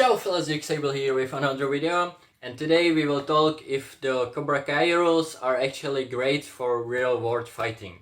Ciao fellas, Sable here with another video, and today we will talk if the Cobra Kai rules are actually great for real world fighting.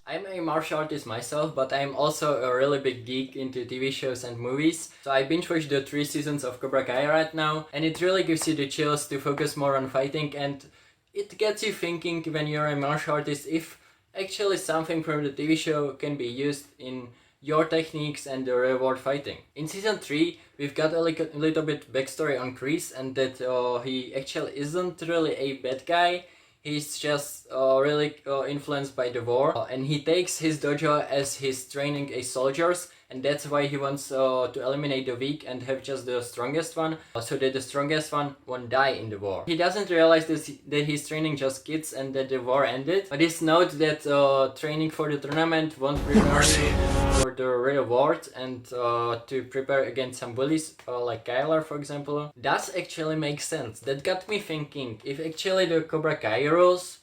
I'm a martial artist myself, but I'm also a really big geek into TV shows and movies. So I binge watched the 3 seasons of Cobra Kai right now, and it really gives you the chills to focus more on fighting, and it gets you thinking when you're a martial artist if actually something from the TV show can be used in your techniques and the real world fighting. In season 3 we've got a little bit backstory on Chris, and that he actually isn't really a bad guy. He's just really influenced by the war, and he takes his dojo as he's training a soldiers, and that's why he wants to eliminate the weak and have just the strongest one, so that the strongest one won't die in the war. He doesn't realize that he's training just kids and that the war ended, but it's note that training for the tournament won't prepare you for the real world, and to prepare against some bullies like Kyler, for example, does actually make sense. That got me thinking if actually the Cobra Kai rules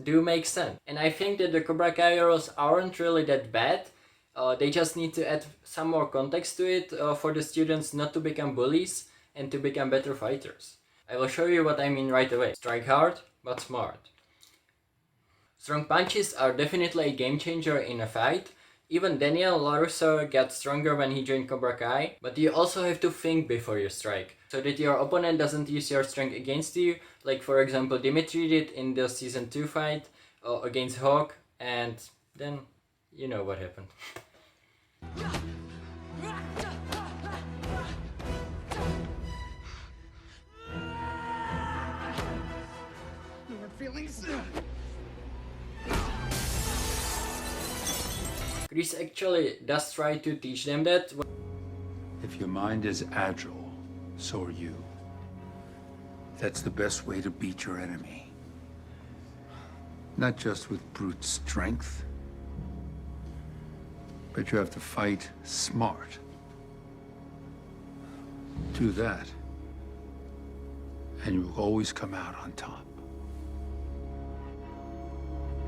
do make sense. And I think that the Cobra Kai rules aren't really that bad. They just need to add some more context to it for the students not to become bullies and to become better fighters. I will show you what I mean right away. Strike hard, but smart. Strong punches are definitely a game changer in a fight. Even Daniel LaRusso got stronger when he joined Cobra Kai, but you also have to think before you strike, so that your opponent doesn't use your strength against you, like for example Dimitri did in the season 2 fight against Hawk, and then you know what happened. No hard feelings. Chris actually does try to teach them that. If your mind is agile, so are you. That's the best way to beat your enemy. Not just with brute strength, but you have to fight smart. Do that, and you will always come out on top.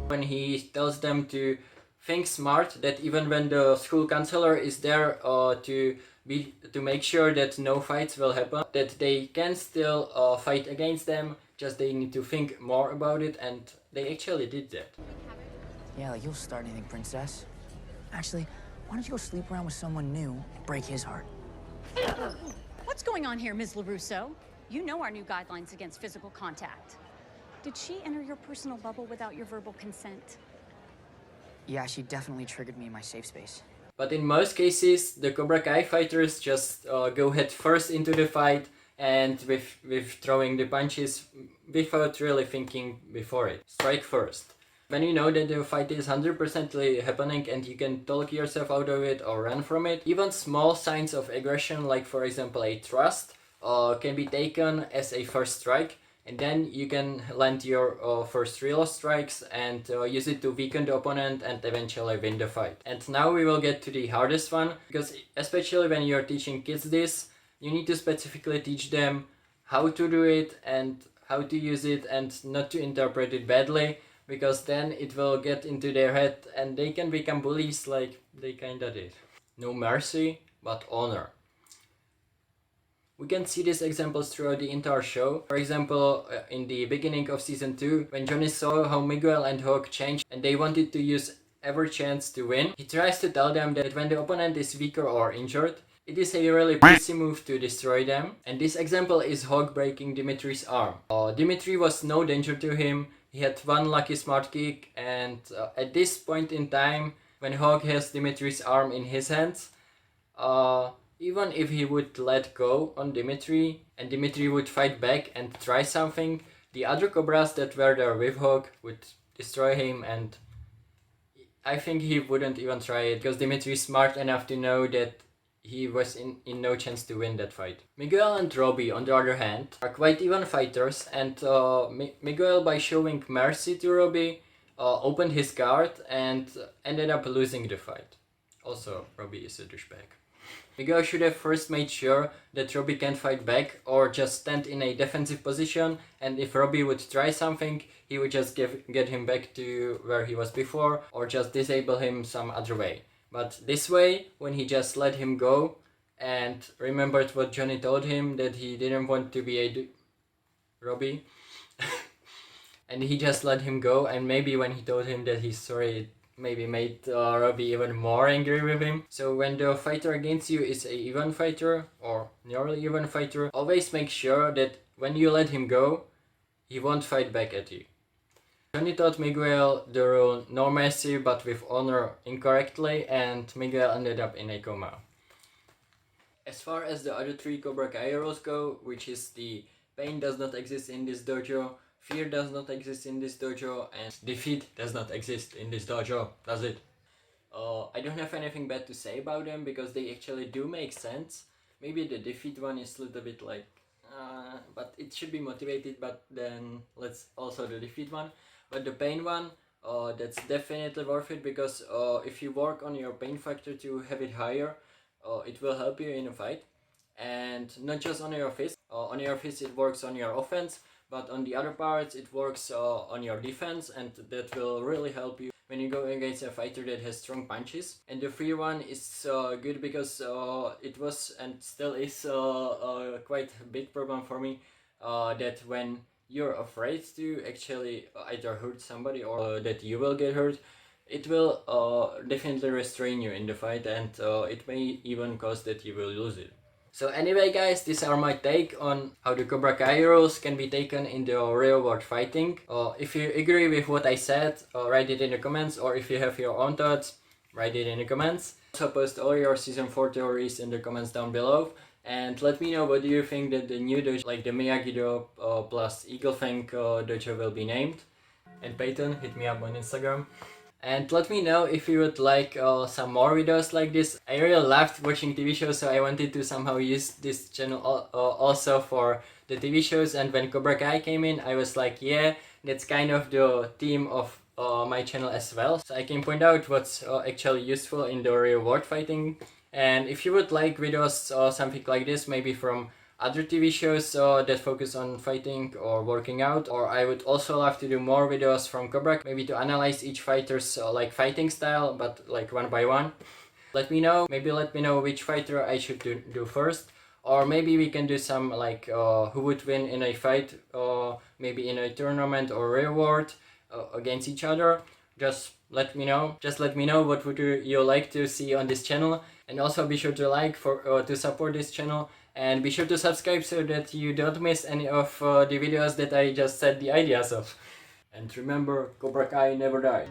When he tells them to think smart, that even when the school counselor is there to make sure that no fights will happen, that they can still fight against them, just they need to think more about it, and they actually did that. Yeah, like you'll start anything, princess. Actually, why don't you go sleep around with someone new and break his heart? What's going on here, Ms. LaRusso? You know our new guidelines against physical contact. Did she enter your personal bubble without your verbal consent? Yeah, she definitely triggered me in my safe space. But in most cases, the Cobra Kai fighters just go head first into the fight, and with throwing the punches without really thinking before it. Strike first. When you know that the fight is 100% happening and you can talk yourself out of it or run from it, even small signs of aggression, like for example a thrust, can be taken as a first strike, and then you can land your first real strikes and use it to weaken the opponent and eventually win the fight. And now we will get to the hardest one, because especially when you're teaching kids this, you need to specifically teach them how to do it and how to use it and not to interpret it badly, because then it will get into their head and they can become bullies like they kinda did. No mercy, but honor. We can see these examples throughout the entire show. For example, in the beginning of season 2, when Johnny saw how Miguel and Hawk changed and they wanted to use every chance to win, he tries to tell them that when the opponent is weaker or injured, it is a really pussy move to destroy them. And this example is Hawk breaking Dimitri's arm. Dimitri was no danger to him. He had one lucky smart kick, and at this point in time, when Hawk has Dimitri's arm in his hands, even if he would let go on Dimitri and Dimitri would fight back and try something, the other Cobras that were there with Hawk would destroy him, and I think he wouldn't even try it because Dimitri is smart enough to know that he was in no chance to win that fight. Miguel and Robbie, on the other hand, are quite even fighters, and Miguel, by showing mercy to Robbie, opened his guard and ended up losing the fight. Also, Robbie is a douchebag. Miguel should have first made sure that Robbie can't fight back or just stand in a defensive position, and if Robbie would try something, he would just get him back to where he was before or just disable him some other way. But this way, when he just let him go and remembered what Johnny told him, that he didn't want to be a Robbie, and he just let him go, and maybe when he told him that he's sorry, it maybe made Robbie even more angry with him. So when the fighter against you is a even fighter or nearly even fighter, always make sure that when you let him go, he won't fight back at you. Johnny taught Miguel the rule no mercy but with honor incorrectly, and Miguel ended up in a coma. As far as the other 3 Cobra Kai rules go, which is the pain does not exist in this dojo, fear does not exist in this dojo, and defeat does not exist in this dojo, does it? I don't have anything bad to say about them because they actually do make sense. Maybe the defeat one is a little bit like, but it should be motivated, but then let's also the defeat one. But the pain one, that's definitely worth it because if you work on your pain factor to have it higher, it will help you in a fight. And not just on your fist. On your fist it works on your offense, but on the other parts it works on your defense, and that will really help you when you go against a fighter that has strong punches. And the free one is good because it was and still is quite a big problem for me, that when you're afraid to actually either hurt somebody or that you will get hurt, it will definitely restrain you in the fight, and it may even cause that you will lose it. So anyway guys, these are my take on how the Cobra Kai rules can be taken in the real world fighting. If you agree with what I said, write it in the comments, or if you have your own thoughts, write it in the comments. Also post all your season 4 theories in the comments down below, and let me know what do you think that the new dojo, like the Miyagi-Do plus Eagle Fang dojo will be named. And Peyton, hit me up on Instagram. And let me know if you would like some more videos like this. I really loved watching TV shows, so I wanted to somehow use this channel also for the TV shows. And when Cobra Kai came in, I was like, yeah, that's kind of the theme of my channel as well. So I can point out what's actually useful in the real world fighting. And if you would like videos something like this, maybe from other TV shows that focus on fighting or working out, or I would also love to do more videos from Cobra, maybe to analyze each fighter's like fighting style, but like one by one. Let me know, maybe let me know which fighter I should do first, or maybe we can do some like who would win in a fight, maybe in a tournament or real world against each other. Just let me know what would you like to see on this channel, and also be sure to like to support this channel. And be sure to subscribe so that you don't miss any of the videos that I just said the ideas of. And remember, Cobra Kai never died.